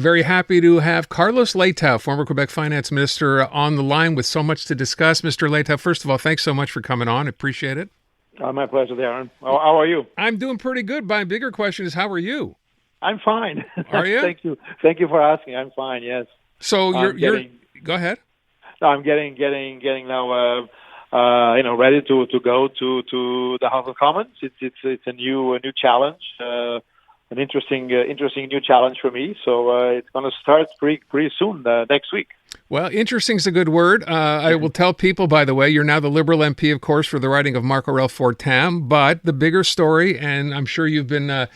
Very happy to have Carlos Leitão, former Quebec Finance Minister, on the line with so much to discuss. Mr. Leitão, first of all, thanks so much for coming on. Appreciate it. My pleasure, Darren. How are you? I'm doing pretty good. My bigger question is, how are you? I'm fine. Are you? Thank you for asking. I'm fine. Yes. So you're go ahead. No, I'm getting now. Ready to go to the House of Commons. It's a new challenge. An interesting new challenge for me. So it's going to start pretty soon next week. Well, interesting is a good word. I will tell people, by the way, you're now the Liberal MP, of course, for the riding of Marc-Aurèle-Fortin. But the bigger story, and I'm sure you've been,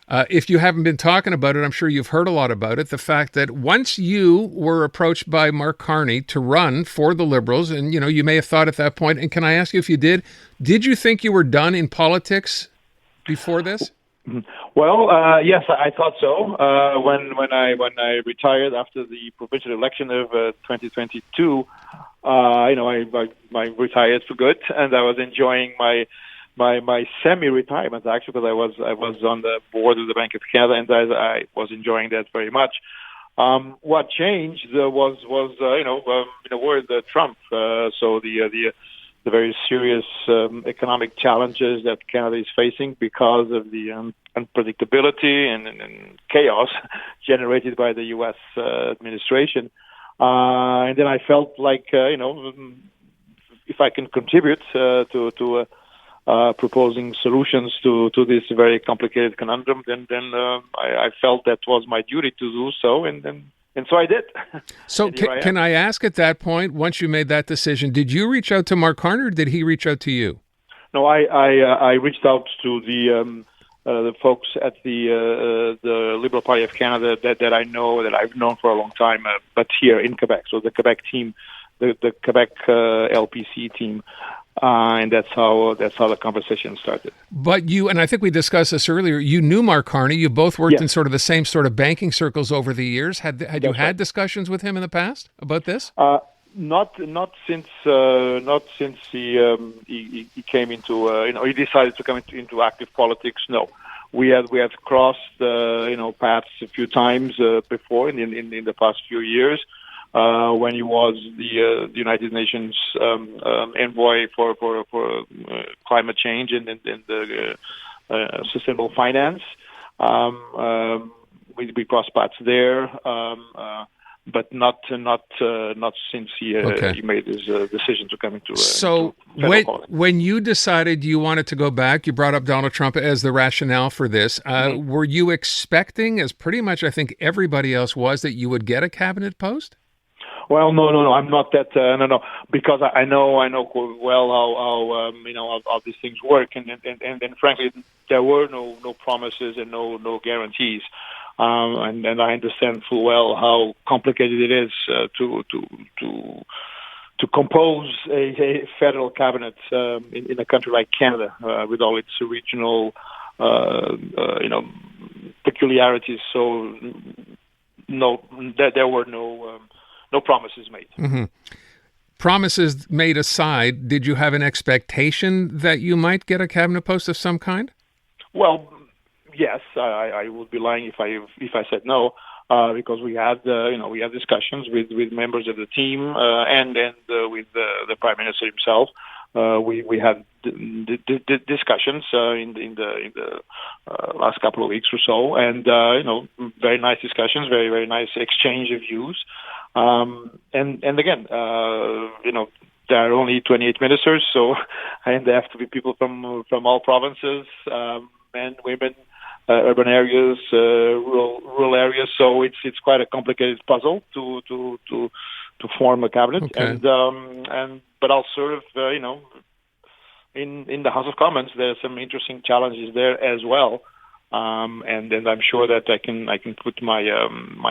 if you haven't been talking about it, I'm sure you've heard a lot about it, the fact that once you were approached by Mark Carney to run for the Liberals, and, you may have thought at that point, and can I ask you if you did you think you were done in politics before this? Well, yes, I thought so. When I retired after the provincial election of 2022, I retired for good, and I was enjoying my semi-retirement actually, because I was on the board of the Bank of Canada, and I was enjoying that very much. What changed was in a word, Trump. So the very serious economic challenges that Canada is facing because of the unpredictability and chaos generated by the U.S. administration. And then I felt like, if I can contribute to proposing solutions to this very complicated conundrum, then I felt that was my duty to do so, and so I did. So can I ask at that point, once you made that decision, did you reach out to Mark Carney or did he reach out to you? No, I reached out to the folks at the Liberal Party of Canada that I know, that I've known for a long time, but here in Quebec. So the Quebec team, the Quebec LPC team. And that's how the conversation started. But you, and I think we discussed this earlier, you knew Mark Carney. You both worked in sort of the same sort of banking circles over the years. Had you had discussions with him in the past about this? Not since he came into he decided to come into active politics. No, we had crossed paths a few times before in the past few years. When he was the United Nations envoy for climate change and the sustainable finance, we crossed paths there, but not since he made his decision to come into. So when you decided you wanted to go back, you brought up Donald Trump as the rationale for this. Were you expecting, as pretty much I think everybody else was, that you would get a cabinet post? Well, no, I'm not that. No, because I know well how these things work, and frankly, there were no promises and no guarantees, and I understand full well how complicated it is to compose a federal cabinet in a country like Canada with all its regional peculiarities. So there were no promises made. Mm-hmm. Promises made aside, did you have an expectation that you might get a cabinet post of some kind? Well, yes. I would be lying if I said no, because we had discussions with members of the team and with the Prime Minister himself. We had discussions in the last couple of weeks or so, and very nice discussions, very very nice exchange of views. And again, there are only 28 ministers, and they have to be people from all provinces, men, women, urban areas, rural areas. So it's quite a complicated puzzle to form a cabinet, but also in the House of Commons, there are some interesting challenges there as well. And then I'm sure that I can put my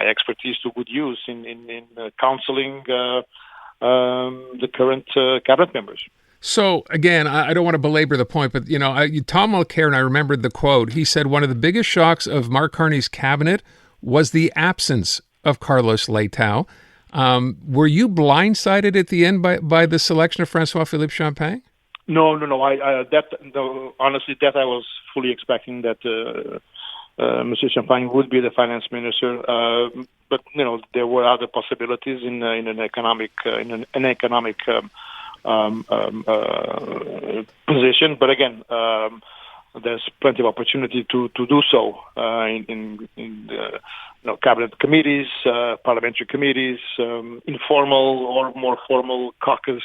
expertise to good use in counseling the current cabinet members. So again, I don't want to belabor the point, but Tom Mulcair, and I remembered the quote. He said one of the biggest shocks of Mark Carney's cabinet was the absence of Carlos Leitão. Were you blindsided at the end by the selection of François-Philippe Champagne? No. Honestly, that I was fully expecting that Monsieur Champagne would be the finance minister, but there were other possibilities in an economic position. But again, there's plenty of opportunity to do so in cabinet committees, parliamentary committees, informal or more formal caucus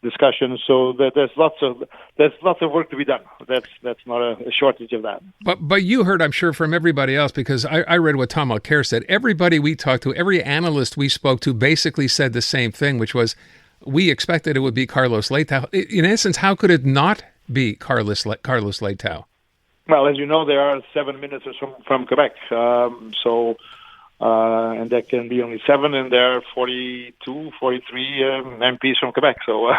discussions. So there's lots of work to be done. That's not a shortage of that. But you heard, I'm sure, from everybody else, because I read what Tom Mulcair said. Everybody we talked to, every analyst we spoke to, basically said the same thing, which was we expected it would be Carlos Leitão. In essence, how could it not be Carlos Leitão? Well, as you know, there are 7 ministers from Quebec. And there can be only 7, and there are 42, 43 MPs from Quebec. So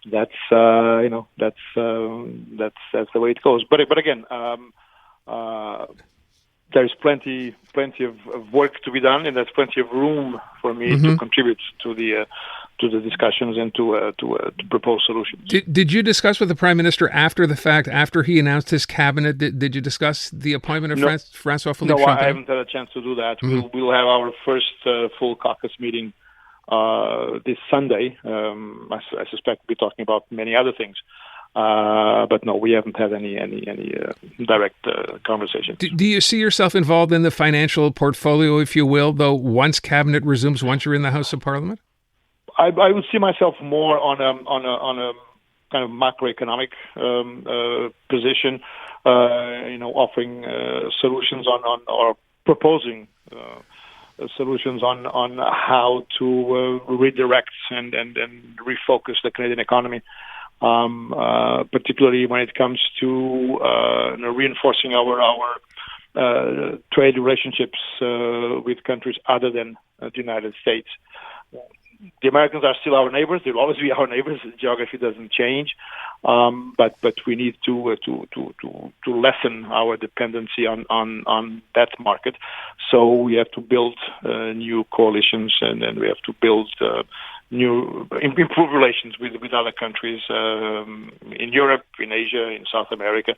that's the way it goes. But again, there's plenty of work to be done, and there's plenty of room for me to contribute to the discussions and to propose solutions. Did you discuss with the Prime Minister after the fact, after he announced his cabinet? Did you discuss the appointment of François-Philippe Champagne? No, I haven't had a chance to do that. We'll have our first full caucus meeting this Sunday. I suspect we'll be talking about many other things. But no, we haven't had any direct conversations. Do you see yourself involved in the financial portfolio, if you will, though, once cabinet resumes, once you're in the House of Parliament? I would see myself more on a kind of macroeconomic position, offering solutions on or proposing solutions on how to redirect and refocus the Canadian economy, particularly when it comes to reinforcing our trade relationships with countries other than the United States. The Americans are still our neighbors. They'll always be our neighbors. The geography doesn't change, but we need to lessen our dependency on that market. So we have to build new coalitions, and then we have to build improve relations with other countries in Europe, in Asia, in South America.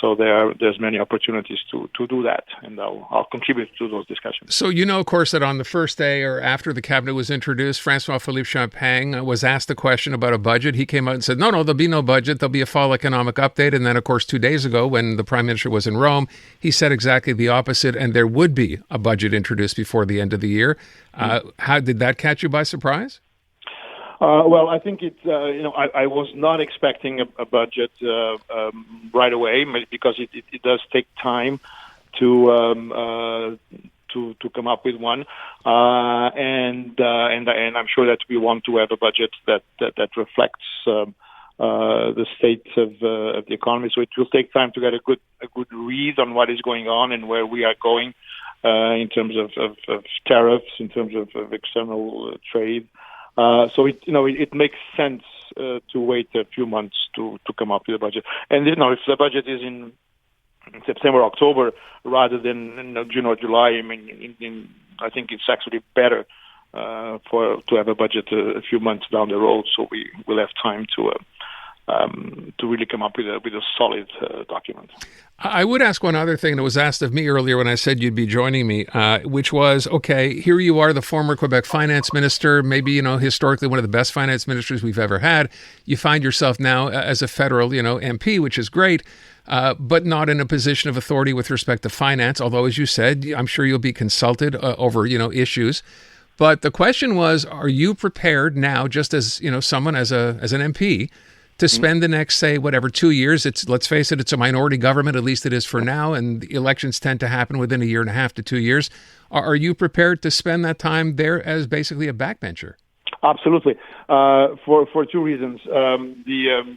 So there's many opportunities to do that, and I'll contribute to those discussions. So of course, that on the first day or after the cabinet was introduced, François-Philippe Champagne was asked a question about a budget. He came out and said, no, there'll be no budget. There'll be a fall economic update. And then, of course, 2 days ago, when the Prime Minister was in Rome, he said exactly the opposite, and there would be a budget introduced before the end of the year. How did that catch you by surprise? Well, I think I was not expecting a budget right away, because it does take time to come up with one, and I'm sure that we want to have a budget that reflects the state of the economy. So it will take time to get a good read on what is going on and where we are going in terms of tariffs, in terms of external trade. So it makes sense to wait a few months to come up with a budget. And if the budget is in September, October, rather than June or July, I think it's actually better to have a budget a few months down the road, so we will have time to really come up with a solid document. I would ask one other thing that was asked of me earlier when I said you'd be joining me, which was, okay, here you are, the former Quebec finance minister, maybe, historically one of the best finance ministers we've ever had. You find yourself now as a federal, MP, which is great, but not in a position of authority with respect to finance, although, as you said, I'm sure you'll be consulted over, issues. But the question was, are you prepared now, just as, someone as an MP, to spend the next, say, 2 years? Let's face it, it's a minority government, at least it is for now, and the elections tend to happen within 1.5 to 2 years. Are you prepared to spend that time there as basically a backbencher? Absolutely, for 2 reasons. The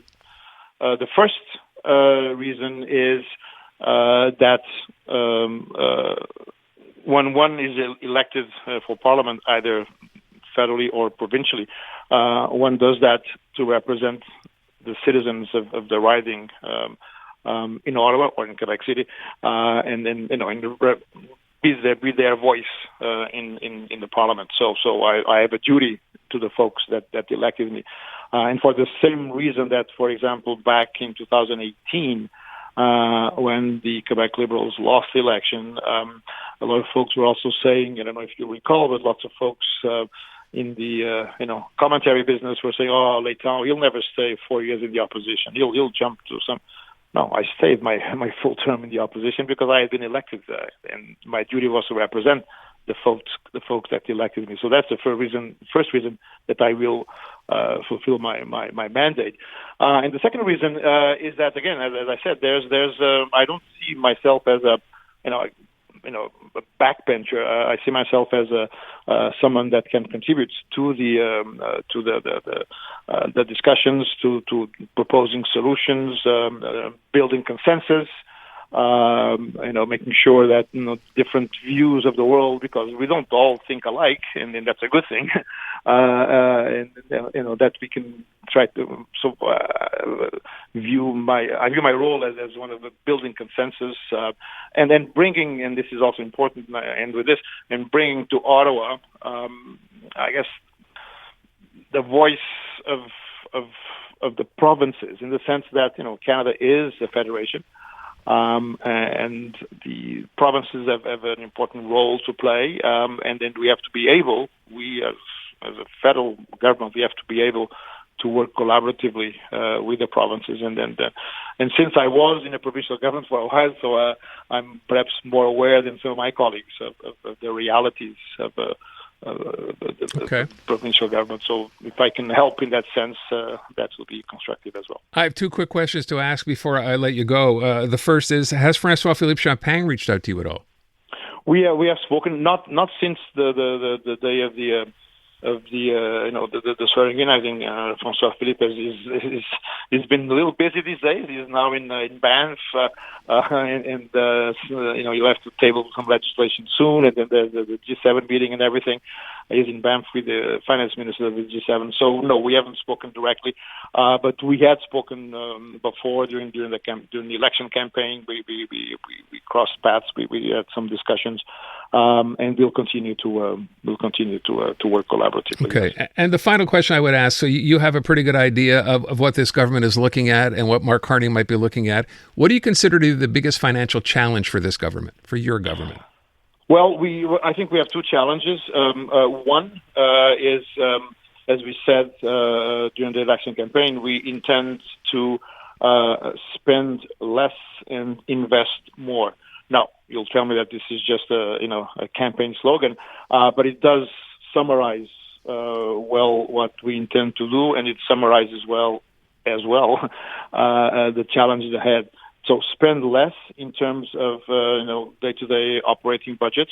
first reason is that when one is elected for Parliament, either federally or provincially, one does that to represent the citizens of the riding in Ottawa or in Quebec City, and then be their voice in the Parliament. So I have a duty to the folks that elected me, and for the same reason that, for example, back in 2018, when the Quebec Liberals lost the election. A lot of folks were also saying, I don't know if you recall, but lots of folks in the commentary business were saying, "Oh, Leitão, he'll never stay 4 years in the opposition. He'll jump to some." No, I stayed my full term in the opposition because I had been elected, and my duty was to represent the folks that elected me. So that's the first reason that I will fulfill my mandate. And the second reason is that, again, as I said, there's I don't see myself as a backbencher. I see myself as someone that can contribute to the discussions, to proposing solutions, building consensus. Making sure that different views of the world, because we don't all think alike, and that's a good thing. That we can try to view my role as one of the building consensus, and then bringing, and this is also important, and I end with this, and bringing to Ottawa, I guess, the voice of the provinces, in the sense that Canada is a federation. And the provinces have an important role to play, and then we have to be able, as a federal government, we have to be able to work collaboratively with the provinces, and since I was in a provincial government for a while, so I'm perhaps more aware than some of my colleagues of the realities of the provincial government. So if I can help in that sense, that will be constructive as well. I have two quick questions to ask before I let you go. The first is, has François-Philippe Champagne reached out to you at all? We have spoken, not since the day of the swearing in. I think François Philippe he's been a little busy these days. He's now in Banff, and he'll have to table some legislation soon, and then the G7 meeting and everything. He's in Banff with the finance minister of the G7. So no, we haven't spoken directly, but we had spoken before during the election campaign. We crossed paths. We had some discussions, and we'll continue to work collaboratively. Okay, and the final question I would ask: so you have a pretty good idea of what this government is looking at and what Marc Carney might be looking at. What do you consider to be the biggest financial challenge for this government, for your government? Well, I think we have two challenges. One is, as we said during the election campaign, we intend to spend less and invest more. Now, you'll tell me that this is just a campaign slogan, but it does summarize well what we intend to do, and it summarizes well the challenges ahead. So spend less in terms of day-to-day operating budgets,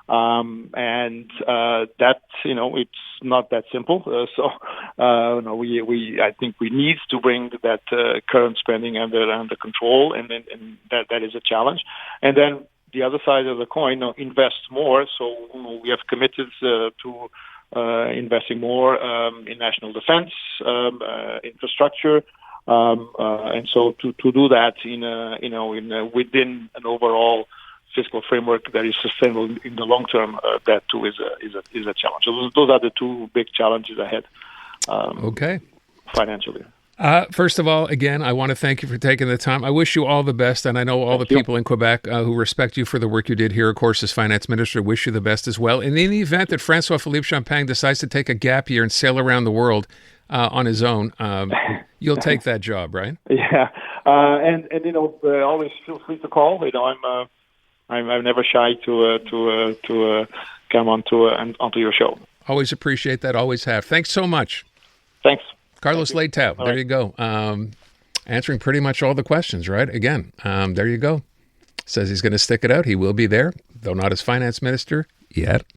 and that it's not that simple. I think we need to bring that current spending under control, and that is a challenge. And then the other side of the coin, invest more. So we have committed to investing more in national defense, infrastructure. And so to do that within an overall fiscal framework that is sustainable in the long term, that too is a challenge. So those are the two big challenges ahead. Financially. First of all, again, I want to thank you for taking the time. I wish you all the best, and I know all the people in Quebec who respect you for the work you did here, of course, as finance minister, wish you the best as well. And in the event that François-Philippe Champagne decides to take a gap year and sail around the world on his own, you'll take that job, right? Yeah, and always feel free to call. I'm never shy to come onto your show. Always appreciate that. Always have. Thanks so much. Thanks. Carlos Leitão, there you go. Answering pretty much all the questions, right? Again, there you go. Says he's going to stick it out. He will be there, though not as finance minister yet.